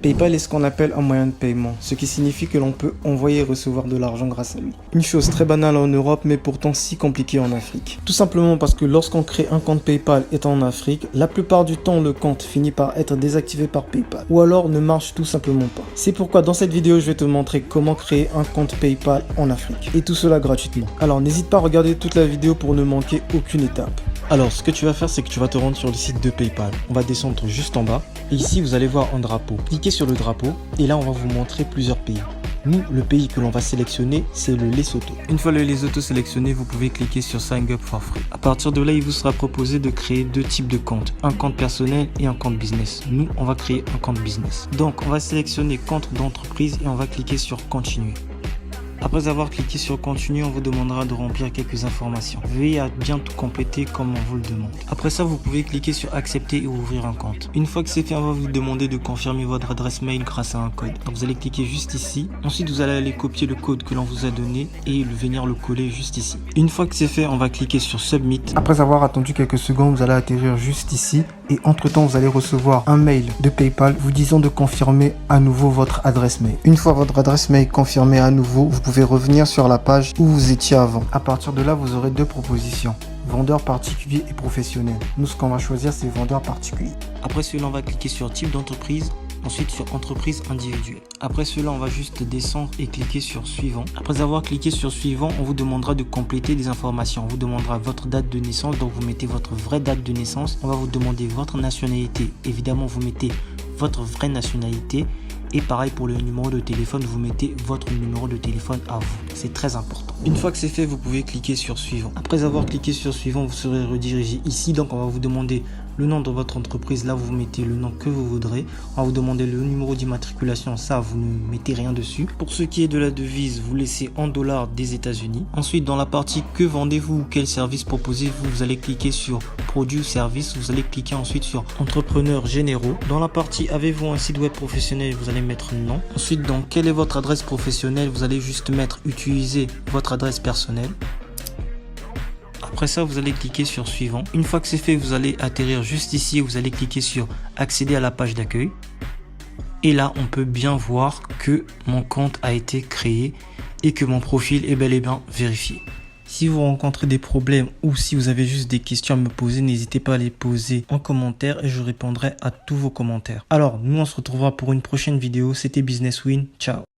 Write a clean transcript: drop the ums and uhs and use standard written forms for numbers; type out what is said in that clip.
PayPal est ce qu'on appelle un moyen de paiement, ce qui signifie que l'on peut envoyer et recevoir de l'argent grâce à lui. Une chose très banale en Europe mais pourtant si compliquée en Afrique. Tout simplement parce que lorsqu'on crée un compte PayPal étant en Afrique, la plupart du temps le compte finit par être désactivé par PayPal ou alors ne marche tout simplement pas. C'est pourquoi dans cette vidéo je vais te montrer comment créer un compte PayPal en Afrique et tout cela gratuitement. Alors n'hésite pas à regarder toute la vidéo pour ne manquer aucune étape. Alors ce que tu vas faire, c'est que tu vas te rendre sur le site de PayPal. On va descendre juste en bas et ici vous allez voir un drapeau. Cliquez sur le drapeau et là on va vous montrer plusieurs pays. Nous, le pays que l'on va sélectionner, c'est le Lesotho. Une fois le Lesotho sélectionné, vous pouvez cliquer sur Sign Up for Free. À partir de là, il vous sera proposé de créer deux types de comptes, un compte personnel et un compte business. Nous, on va créer un compte business. Donc, on va sélectionner compte d'entreprise et on va cliquer sur Continuer. Après avoir cliqué sur Continuer, on vous demandera de remplir quelques informations. Veuillez à bien tout compléter comme on vous le demande. Après ça, vous pouvez cliquer sur Accepter et ouvrir un compte. Une fois que c'est fait, on va vous demander de confirmer votre adresse mail grâce à un code. Donc vous allez cliquer juste ici. Ensuite, vous allez aller copier le code que l'on vous a donné et venir le coller juste ici. Une fois que c'est fait, on va cliquer sur Submit. Après avoir attendu quelques secondes, vous allez atterrir juste ici. Et entre-temps, vous allez recevoir un mail de PayPal vous disant de confirmer à nouveau votre adresse mail. Une fois votre adresse mail confirmée à nouveau, vous pouvez revenir sur la page où vous étiez avant. À partir de là, vous aurez deux propositions. Vendeur particulier et professionnel. Nous, ce qu'on va choisir, c'est vendeur particulier. Après cela, on va cliquer sur type d'entreprise. Ensuite sur entreprise individuelle. Après cela, on va juste descendre et cliquer sur suivant. Après avoir cliqué sur suivant, on vous demandera de compléter des informations. On vous demandera votre date de naissance, donc vous mettez votre vraie date de naissance. On va vous demander votre nationalité. Évidemment, vous mettez votre vraie nationalité. Et pareil pour le numéro de téléphone, vous mettez votre numéro de téléphone à vous. C'est très important. Une fois que c'est fait, vous pouvez cliquer sur suivant. Après avoir cliqué sur suivant, vous serez redirigé ici. Donc on va vous demander le nom de votre entreprise. Là, vous mettez le nom que vous voudrez. On va vous demander le numéro d'immatriculation. Ça, vous ne mettez rien dessus. Pour ce qui est de la devise, vous laissez en dollars des États-Unis. Ensuite, dans la partie que vendez-vous ou quel service proposez-vous, vous allez cliquer sur produits ou services. Vous allez cliquer ensuite sur entrepreneurs généraux. Dans la partie avez-vous un site web professionnel, vous allez mettre non. Ensuite, dans quelle est votre adresse professionnelle, vous allez juste mettre utiliser votre adresse personnelle. Après ça, vous allez cliquer sur suivant. Une fois que c'est fait, vous allez atterrir juste ici et vous allez cliquer sur accéder à la page d'accueil. Et là, on peut bien voir que mon compte a été créé et que mon profil est bel et bien vérifié. Si vous rencontrez des problèmes ou si vous avez juste des questions à me poser, n'hésitez pas à les poser en commentaire et je répondrai à tous vos commentaires. Alors, nous on se retrouvera pour une prochaine vidéo. C'était Business Win. Ciao.